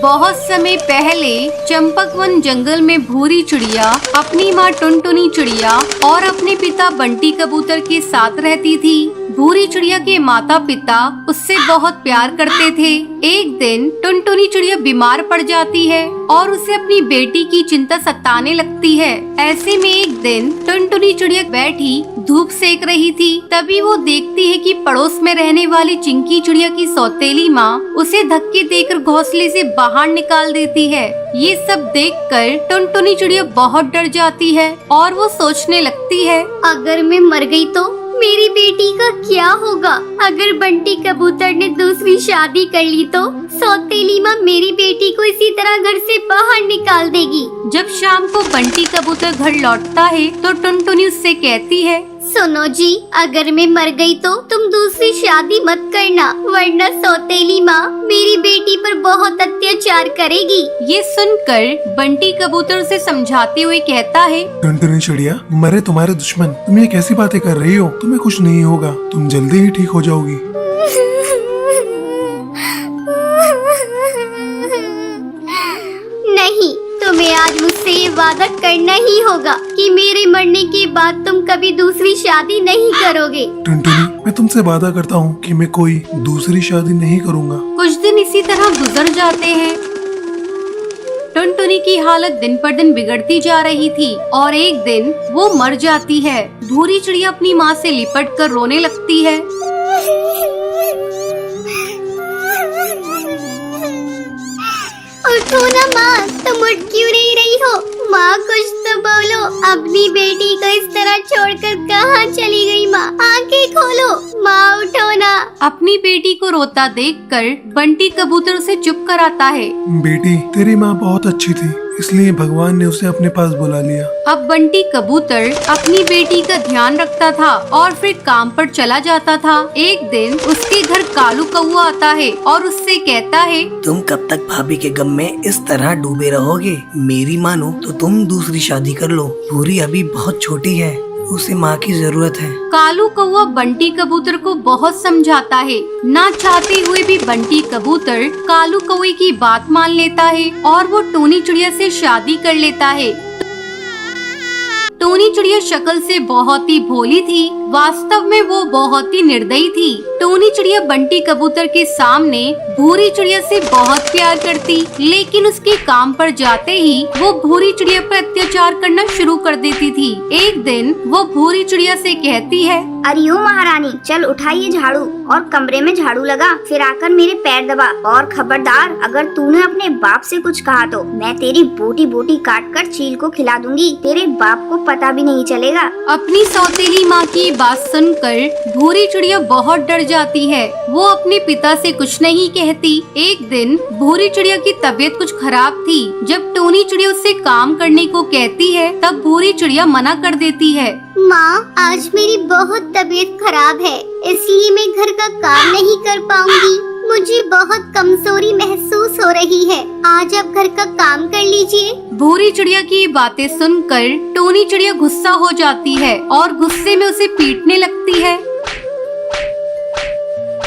बहुत समय पहले चंपकवन जंगल में भूरी चिड़िया अपनी माँ टुनटुनी चिड़िया और अपने पिता बंटी कबूतर के साथ रहती थी। भूरी चिड़िया के माता पिता उससे बहुत प्यार करते थे। एक दिन टुनटुनी चिड़िया बीमार पड़ जाती है और उसे अपनी बेटी की चिंता सताने लगती है। ऐसे में एक दिन टुनटुनी चिड़िया बैठी धूप सेक रही थी। तभी वो देखती है कि पड़ोस में रहने वाली चिंकी चिड़िया की सौतेली माँ उसे धक्के देकर घोंसले से बाहर निकाल देती है। ये सब देखकर टुनटुनी चिड़िया बहुत डर जाती है और वो सोचने लगती है, अगर मैं मर गई तो मेरी बेटी का क्या होगा? अगर बंटी कबूतर ने दूसरी शादी कर ली तो सौतेली माँ मेरी बेटी को इसी तरह घर से बाहर निकाल देगी। जब शाम को बंटी कबूतर घर लौटता है तो टुनटुनी उससे कहती है, सुनो जी, अगर मैं मर गई तो तुम दूसरी शादी मत करना, वरना सौतेली माँ मेरी बेटी पर बहुत अत्याचार करेगी। ये सुनकर बंटी कबूतर उसे समझाते हुए कहता है, टुनटुनी चिड़िया, मरे तुम्हारे दुश्मन, तुम ये कैसी बातें कर रही हो? तुम्हें कुछ नहीं होगा, तुम जल्दी ही ठीक हो जाओगी। नहीं, तुम्हें आज मुझसे ये वादा करना ही होगा कि मेरे मरने के बाद तुम कभी दूसरी शादी नहीं करोगे। टुनटुनी, मैं तुमसे वादा करता हूँ कि मैं कोई दूसरी शादी नहीं करूँगा। कुछ दिन इसी तरह गुजर जाते हैं। टुनटुनी की हालत दिन पर दिन बिगड़ती जा रही थी और एक दिन वो मर जाती है। भूरी चिड़िया अपनी माँ से लिपट कर रोने लगती है। उठो ना माँ, तुम उठ क्यों नहीं रही हो? माँ कुछ तो बोलो, अपनी बेटी को इस तरह छोड़कर कहाँ चली गई? माँ आंखें खोलो, माँ उठो ना। अपनी बेटी को रोता देखकर बंटी कबूतर उसे चुप कराता है। बेटी, तेरी माँ बहुत अच्छी थी, इसलिए भगवान ने उसे अपने पास बुला लिया। अब बंटी कबूतर अपनी बेटी का ध्यान रखता था और फिर काम पर चला जाता था। एक दिन उसके घर कालू कौआ आता है और उससे कहता है, तुम कब तक भाभी के गम में इस तरह डूबे रहोगे? मेरी मानो तो तुम दूसरी शादी कर लो। भूरी अभी बहुत छोटी है, उसे माँ की जरूरत है। कालू कौआ बंटी कबूतर को बहुत समझाता है। ना चाहते हुए भी बंटी कबूतर कालू कौवे की बात मान लेता है और वो टोनी चिड़िया से शादी कर लेता है। टोनी चिड़िया शक्ल से बहुत ही भोली थी, वास्तव में वो बहुत ही निर्दयी थी। टोनी चिड़िया बंटी कबूतर के सामने भूरी चिड़िया से बहुत प्यार करती, लेकिन उसके काम पर जाते ही वो भूरी चिड़िया पर अत्याचार करना शुरू कर देती थी। एक दिन वो भूरी चिड़िया से कहती है, अरे ओ महारानी, चल उठाइए झाड़ू और कमरे में झाड़ू लगा, फिर आकर मेरे पैर दबा। और खबरदार, अगर तूने अपने बाप से कुछ कहा तो मैं तेरी बोटी बोटी काट कर चील को खिला दूंगी। तेरे बाप को पता भी नहीं चलेगा। अपनी सौतेली माँ की बात सुनकर भूरी चिड़िया बहुत डर जाती है। वो अपने पिता से कुछ नहीं कहती। एक दिन भूरी चिड़िया की तबीयत कुछ खराब थी। जब टोनी चिड़िया उससे काम करने को कहती है तब भूरी चिड़िया मना कर देती है। माँ, आज मेरी बहुत तबीयत खराब है, इसलिए मैं घर का काम नहीं कर पाऊंगी। मुझे बहुत कमजोरी महसूस हो रही है। आज आप घर का काम कर लीजिए। भूरी चिड़िया की बातें सुनकर टोनी चिड़िया गुस्सा हो जाती है और गुस्से में उसे पीटने लगती है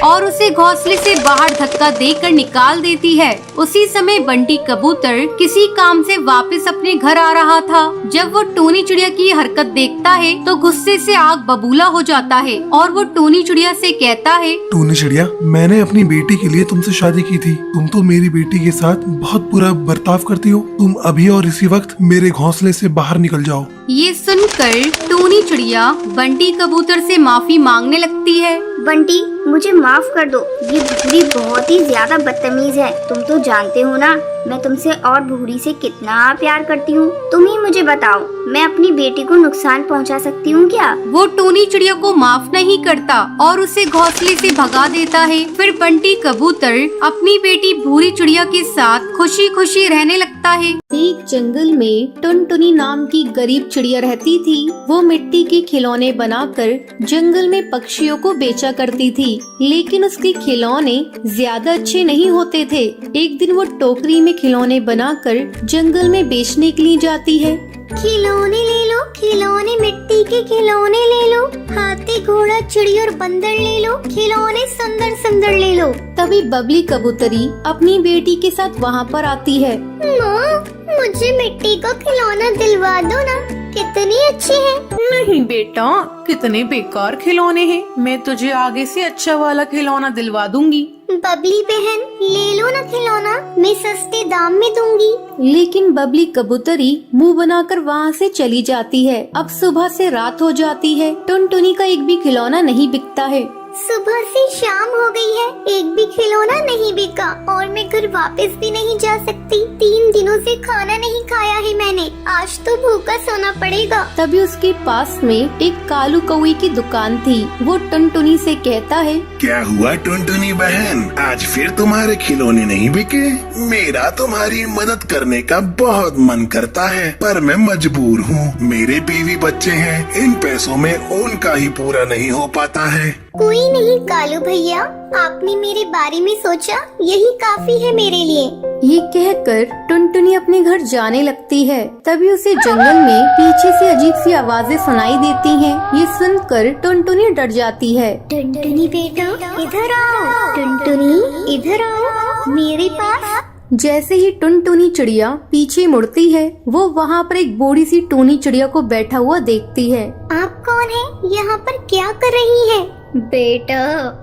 और उसे घोंसले से बाहर धक्का देकर निकाल देती है। उसी समय बंटी कबूतर किसी काम से वापस अपने घर आ रहा था। जब वो टोनी चिड़िया की हरकत देखता है तो गुस्से से आग बबूला हो जाता है और वो टोनी चिड़िया से कहता है, टोनी चिड़िया, मैंने अपनी बेटी के लिए तुमसे शादी की थी। तुम तो मेरी बेटी के साथ बहुत बुरा बर्ताव करती हो। तुम अभी और इसी वक्त मेरे घोंसले से बाहर निकल जाओ। ये सुनकर टोनी चिड़िया बंटी कबूतर से माफी मांगने लगती है। बंटी, मुझे माफ कर दो, ये भूरी बहुत ही ज्यादा बदतमीज है। तुम तो जानते हो ना, मैं तुमसे और भूरी से कितना प्यार करती हूँ। तुम ही मुझे बताओ, मैं अपनी बेटी को नुकसान पहुँचा सकती हूँ क्या? वो टोनी चिड़िया को माफ नहीं करता और उसे घोंसले से भगा देता है। फिर बंटी कबूतर अपनी बेटी भूरी चिड़िया के साथ खुशी खुशी रहने लगता है। एक जंगल में टुनटुनी नाम की गरीब चिड़िया रहती थी। वो मिट्टी के खिलौने बनाकर जंगल में पक्षियों को बेचा करती थी, लेकिन उसके खिलौने ज्यादा अच्छे नहीं होते थे। एक दिन वो टोकरी में खिलौने बनाकर जंगल में बेचने के लिए जाती है। खिलौने ले लो, खिलौने, मिट्टी के खिलौने ले लो, हाथी घोड़ा, चिड़ी और बंदर ले लो, खिलौने सुंदर सुंदर ले लो। तभी बबली कबूतरी अपनी बेटी के साथ वहाँ पर आती है। माँ, मुझे मिट्टी का खिलौना दिलवा दो ना, कितनी अच्छी है। नहीं बेटा, कितने बेकार खिलौने हैं। मैं तुझे आगे से अच्छा वाला खिलौना दिलवा दूंगी। बबली बहन, ले लो ना खिलौना, मैं सस्ते दाम में दूंगी। लेकिन बबली कबूतरी मुंह बनाकर वहाँ से चली जाती है। अब सुबह से रात हो जाती है, टुनटुनी का एक भी खिलौना नहीं बिकता है। सुबह से शाम हो गई है, एक भी खिलौना नहीं बिका और मैं घर वापस भी नहीं जा सकती। 3 दिनों से खाना नहीं खाया है मैंने, आज तो भूखा सोना पड़ेगा। तभी उसके पास में एक कालू कौवे की दुकान थी। वो टुनटुनी से कहता है, क्या हुआ टुनटुनी बहन, आज फिर तुम्हारे खिलौने नहीं बिके? मेरा तुम्हारी मदद करने का बहुत मन करता है, पर मैं मजबूर हूँ। मेरे बीवी बच्चे हैं, इन पैसों में उनका ही पूरा नहीं हो पाता है। कोई नहीं कालू भैया, आपने मेरे बारे में सोचा, यही काफी है मेरे लिए। ये कहकर टुनटुनी अपने घर जाने लगती है। तभी उसे जंगल में पीछे से अजीब सी आवाजें सुनाई देती हैं। ये सुनकर टुनटुनी डर जाती है। टुनटुनी बेटा, इधर आओ। टुनटुनी इधर आओ मेरे पास। जैसे ही टुनटुनी चिड़िया पीछे मुड़ती है, वो वहाँ पर एक बूढ़ी सी टूनी चिड़िया को बैठा हुआ देखती है। आप कौन है? यहाँ पर क्या कर रही है? बेटा,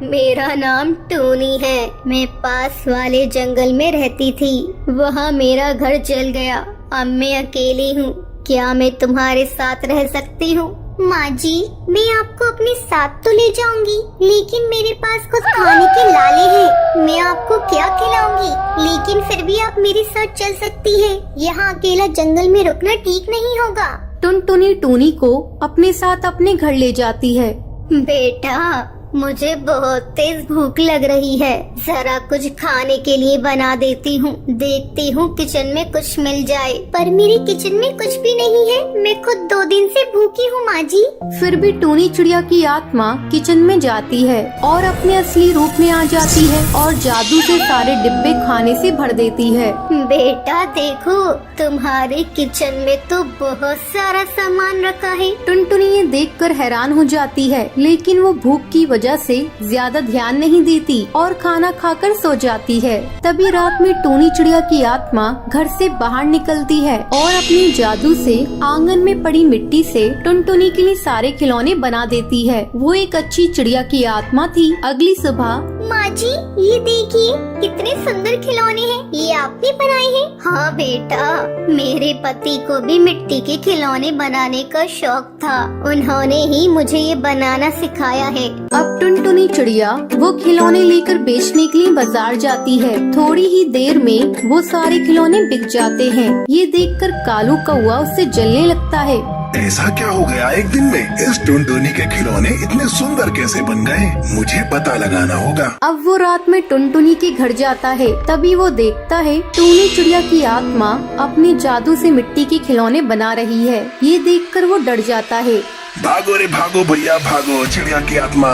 मेरा नाम टूनी है। मैं पास वाले जंगल में रहती थी, वहाँ मेरा घर जल गया। अब मैं अकेली हूँ, क्या मैं तुम्हारे साथ रह सकती हूँ? माँ जी, मैं आपको अपने साथ तो ले जाऊंगी, लेकिन मेरे पास कुछ खाने के लाले हैं। मैं आपको क्या खिलाऊंगी, लेकिन फिर भी आप मेरे साथ चल सकती है। यहाँ अकेला जंगल में रुकना ठीक नहीं होगा। टुनटुनी टूनी को अपने साथ अपने घर ले जाती है। बेटा, मुझे बहुत तेज भूख लग रही है, जरा कुछ खाने के लिए बना देती हूँ। देखती हूँ किचन में कुछ मिल जाए, पर मेरे किचन में कुछ भी नहीं है। मैं खुद 2 दिन से भूखी हूँ माँ जी। फिर भी टूनी चिड़िया की आत्मा किचन में जाती है और अपने असली रूप में आ जाती है और जादू से सारे डिब्बे खाने से भर देती है। बेटा देखो, तुम्हारे किचन में तो बहुत सारा सामान रखा है। टुनटुनी ये देखकर हैरान हो जाती है, लेकिन वो भूख की वजह से ज्यादा ध्यान नहीं देती और खाना खाकर सो जाती है। तभी रात में टूनी चिड़िया की आत्मा घर से बाहर निकलती है और अपने जादू से आंगन में पड़ी मिट्टी से टुनटुनी के लिए सारे खिलौने बना देती है। वो एक अच्छी चिड़िया की आत्मा थी। अगली सुबह, माँ जी, ये देखिए कितने सुंदर खिलौने हैं, ये आपने बनाए हैं? हाँ बेटा, मेरे पति को भी मिट्टी के खिलौने बनाने का शौक था, उन्होंने ही मुझे ये बनाना सिखाया है। अब टुनटुनी चिड़िया वो खिलौने लेकर बेचने के लिए बाजार जाती है। थोड़ी ही देर में वो सारे खिलौने बिक जाते हैं। ये देखकर कालू कौवा उससे जलने लगता है। ऐसा क्या हो गया एक दिन में? इस टुनटुनी के खिलौने इतने सुंदर कैसे बन गए? मुझे पता लगाना होगा। अब वो रात में टुनटुनी के घर जाता है। तभी वो देखता है टूनी चिड़िया की आत्मा अपने जादू से मिट्टी के खिलौने बना रही है। ये देखकर वो डर जाता है। भागो रे भागो भैया भागो, चिड़िया की आत्मा।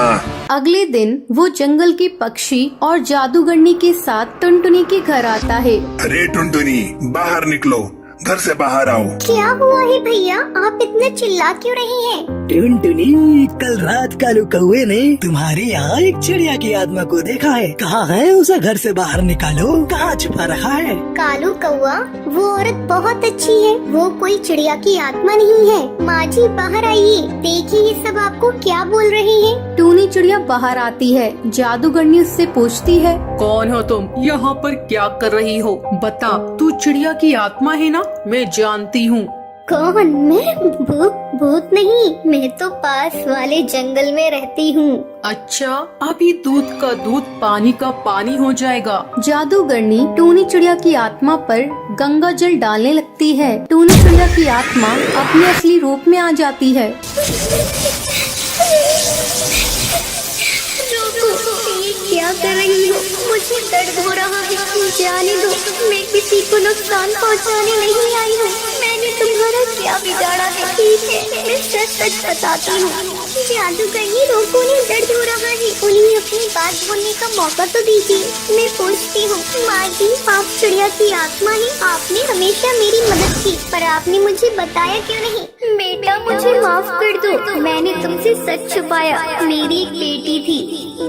अगले दिन वो जंगल के पक्षी और जादूगरनी के साथ टुनटुनी के घर आता है। अरे टुनटुनी, बाहर निकलो, घर से बाहर आओ। क्या हुआ है भैया, आप इतना चिल्ला क्यों रही हैं? टुनटुनी, कल रात कालू कौवे ने तुम्हारे यहाँ एक चिड़िया की आत्मा को देखा है। कहाँ है? उसे घर से बाहर निकालो, कहाँ छुपा रखा है? कालू कौवा, वो औरत बहुत अच्छी है, वो कोई चिड़िया की आत्मा नहीं है। माँ जी बाहर आइए, देखिए ये सब आपको क्या बोल रहे हैं। टूनी चिड़िया बाहर आती है। जादूगरनी उससे पूछती है, कौन हो तुम? यहाँ पर क्या कर रही हो? बता, तू चिड़िया की आत्मा है ना? मैं जानती हूँ। कौन? मैं? भूत नहीं, मैं तो पास वाले जंगल में रहती हूँ। अच्छा, अभी दूध का दूध पानी का पानी हो जाएगा। जादूगरनी टूनी चिड़िया की आत्मा पर गंगा जल डालने लगती है। टूनी चिड़िया की आत्मा अपने असली रूप में आ जाती है। ये क्या कर रही हो? मुझे दर्द हो रहा है, जाने दो, मैं किसी को नुकसान पहुंचाने नहीं आई हूँ। मैंने तुम्हारा क्या बिगाड़ा है? ठीक है, मैं सच सच बताती हूँ। जादूगरनी, रोको, उन्हें दर्द हो रहा है, उन्हें अपनी बात बोलने का मौका तो दीजिए। मैं पूछती हूँ, माँ जी, आप चिड़िया की आत्मा हैं, आपने हमेशा मेरी मदद की, पर आपने मुझे बताया क्यों नहीं? बेटा मुझे माफ कर दो, मैंने तुमसे सच छुपाया। मेरी एक बेटी थी,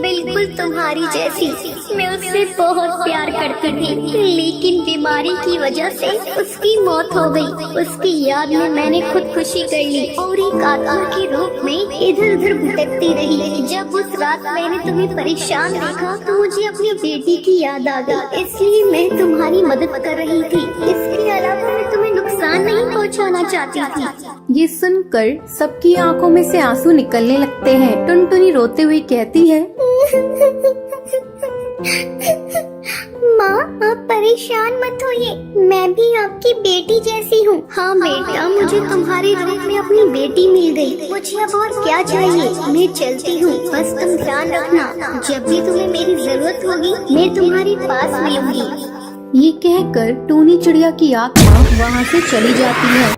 बिल्कुल तुम्हारी जैसी। मैं उससे बहुत प्यार करती थी, लेकिन बीमारी की वजह से उसकी मौत हो गई। उसकी याद में मैंने खुदकुशी कर ली और एक आत्मा के रूप में इधर उधर भटकती रही। जब उस रात मैंने तुम्हें परेशान देखा तो मुझे अपनी बेटी की याद आ गई, इसलिए मैं तुम्हारी मदद कर रही थी। इसके अलावा मैं तुम्हें नुकसान नहीं पहुंचाना चाहती थी। ये सुनकर सबकी आंखों में से आंसू निकलने लगते हैं। टुनटुनी रोते हुए कहती है, माँ आप परेशान मत होइए, मैं भी आपकी बेटी जैसी हूँ। हाँ बेटा, मुझे तुम्हारे रूप में अपनी बेटी मिल गई। मुझे अब और क्या चाहिए, मैं चलती हूँ, बस तुम ध्यान रखना। जब भी तुम्हें मेरी जरूरत होगी मैं तुम्हारे पास मिलूंगी। ये कहकर टूनी चिड़िया की आत्मा वहाँ से चली जाती है।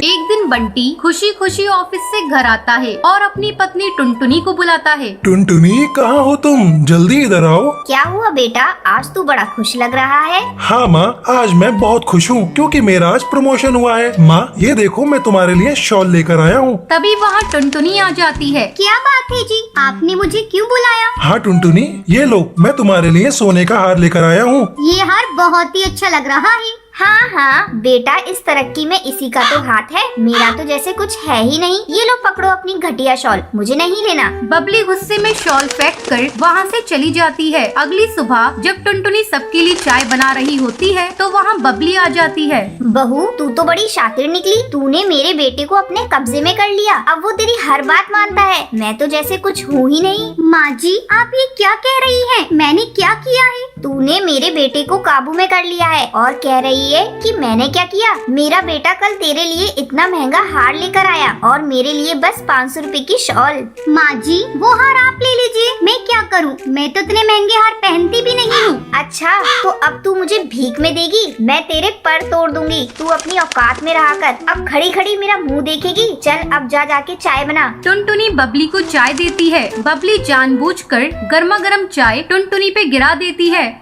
एक दिन बंटी खुशी खुशी ऑफिस से घर आता है और अपनी पत्नी टुनटुनी को बुलाता है। टुनटुनी कहाँ हो तुम? जल्दी इधर आओ। क्या हुआ बेटा, आज तू बड़ा खुश लग रहा है। हाँ माँ, आज मैं बहुत खुश हूँ क्योंकि मेरा आज प्रमोशन हुआ है। माँ ये देखो, मैं तुम्हारे लिए शॉल लेकर आया हूँ। तभी वहाँ टुनटुनी आ जाती है। क्या बात है जी, आपने मुझे क्यों बुलाया? हाँ टुनटुनी, ये लो, मैं तुम्हारे लिए सोने का हार लेकर आया हूँ। ये हार बहुत ही अच्छा लग रहा है। हाँ हाँ बेटा, इस तरक्की में इसी का तो हाथ है, मेरा तो जैसे कुछ है ही नहीं। ये लो पकड़ो अपनी घटिया शॉल, मुझे नहीं लेना। बबली गुस्से में शॉल फेंक कर वहाँ से चली जाती है। अगली सुबह जब टुनटुनी सबके लिए चाय बना रही होती है तो वहाँ बबली आ जाती है। बहू तू तो बड़ी शातिर निकली, तूने मेरे बेटे को अपने कब्जे में कर लिया। अब वो तेरी हर बात मानता है, मैं तो जैसे कुछ हूँ ही नहीं। माँ जी आप ये क्या कह रही हैं? मैंने क्या किया है? तूने मेरे बेटे को काबू में कर लिया है और कह रही है कि मैंने क्या किया। मेरा बेटा कल तेरे लिए इतना महंगा हार लेकर आया और मेरे लिए बस 500 रुपए की शॉल। माँ जी वो हार आप ले लीजिए, मैं क्या करूँ, मैं तो इतने महंगे हार पहनती भी नहीं हूँ। अच्छा तो अब तू मुझे भीख में देगी, मैं तेरे पर तोड़ दूंगी। तू अपनी औकात में रहा कर, अब खड़ी खड़ी मेरा मुँह देखेगी। चल अब जा जाके चाय बना। टुनटुनी बबली को चाय देती है। बबली जानबूझकर गर्मा गर्म चाय टुनटुनी पे गिरा देती है।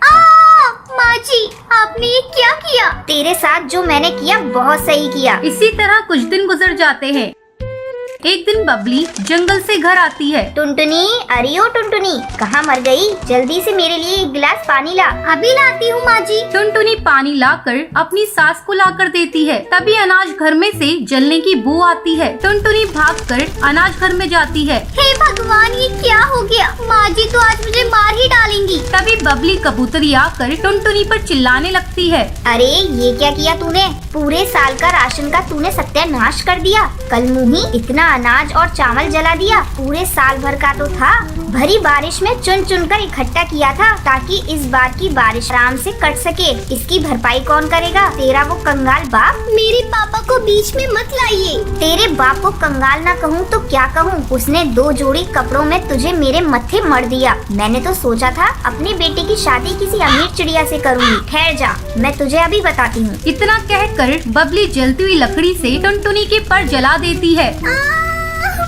माँ जी आपने ये क्या किया? तेरे साथ जो मैंने किया बहुत सही किया। इसी तरह कुछ दिन गुजर जाते हैं। एक दिन बबली जंगल से घर आती है। टुनटुनी, अरे ओ टुनटुनी, कहाँ मर गई? जल्दी से मेरे लिए एक गिलास पानी ला। अभी लाती हूँ माँ जी। टुनटुनी पानी लाकर अपनी सास को लाकर देती है। तभी अनाज घर में से जलने की बू आती है। टुनटुनी भागकर अनाज घर में जाती है। हे भगवान ये क्या हो गया? माँ जी तो आज मुझे मार ही डालेंगी। तभी बबली कबूतरी आकर टुनटुनी पर चिल्लाने लगती है। अरे ये क्या किया तूने? पूरे साल का राशन का तूने सत्यानाश कर दिया। कल मुही इतना अनाज और चावल जला दिया, पूरे साल भर का तो था। भरी बारिश में चुन चुन कर इकट्ठा किया था ताकि इस बार की बारिश आराम से कट सके। इसकी भरपाई कौन करेगा? तेरा वो कंगाल बाप। मेरे पापा को बीच में मत लाइए। तेरे बाप को कंगाल ना कहूँ तो क्या कहूँ? उसने 2 जोड़ी कपड़ों में तुझे मेरे मत्थे मर दिया। मैंने तो सोचा था अपनी बेटी की शादी किसी अमीर चिड़िया से करूँगी। ठहर जा, मैं तुझे अभी बताती हूँ। इतना कहकर बबली जलती हुई लकड़ी से टुनटुनी के पर जला देती है।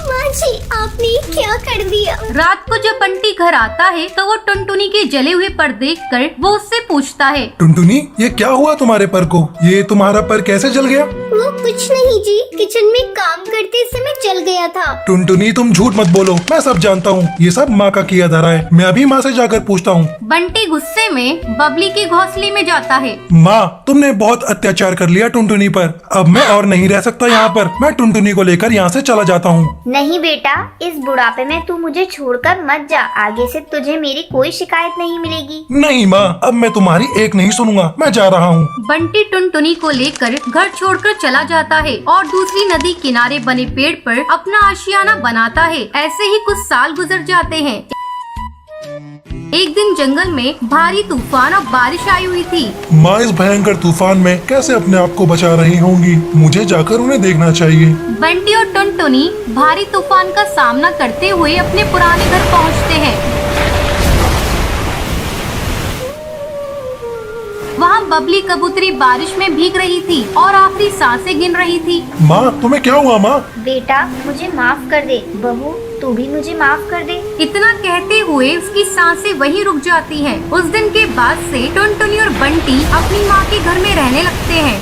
माँ जी आपने क्या कर दिया? रात को जब बंटी घर आता है तो वो टुनटुनी के जले हुए पर देखकर वो उससे पूछता है। टुनटुनी ये क्या हुआ तुम्हारे पर को? ये तुम्हारा पर कैसे जल गया? वो कुछ नहीं जी, किचन में काम करते समय जल गया था। टुनटुनी तुम झूठ मत बोलो, मैं सब जानता हूँ। ये सब माँ का किया धरा है, मैं अभी माँ से जाकर पूछता हूँ। बंटी गुस्से में बबली के घोंसले में जाता है। माँ तुमने बहुत अत्याचार कर लिया टुनटुनी पर, अब मैं और नहीं रह सकता यहाँ पर। मैं टुनटुनी को लेकर यहाँ से चला जाता हूँ। नहीं बेटा, इस बुढ़ापे में तू मुझे छोड़कर मत जा। आगे से तुझे मेरी कोई शिकायत नहीं मिलेगी। नहीं माँ, अब मैं तुम्हारी एक नहीं सुनूंगा, मैं जा रहा हूँ। बंटी टुनटुनी को लेकर घर छोड़कर चला जाता है और दूसरी नदी किनारे बने पेड़ पर अपना आशियाना बनाता है। ऐसे ही कुछ साल गुजर जाते हैं। एक दिन जंगल में भारी तूफान और बारिश आई हुई थी। माँ इस भयंकर तूफान में कैसे अपने आप को बचा रही होंगी, मुझे जाकर उन्हें देखना चाहिए। बंटी और टुनटुनी भारी तूफान का सामना करते हुए अपने पुराने घर पहुंचते हैं। वहाँ बबली कबूतरी बारिश में भीग रही थी और आखिरी सांसें गिन रही थी। माँ तुम्हें क्या हुआ? माँ बेटा मुझे माफ कर दे। बहू तू भी मुझे माफ कर दे। इतना कहते हुए उसकी सांसें वहीं रुक जाती हैं। उस दिन के बाद से टुनटुनी और बंटी अपनी माँ के घर में रहने लगते हैं।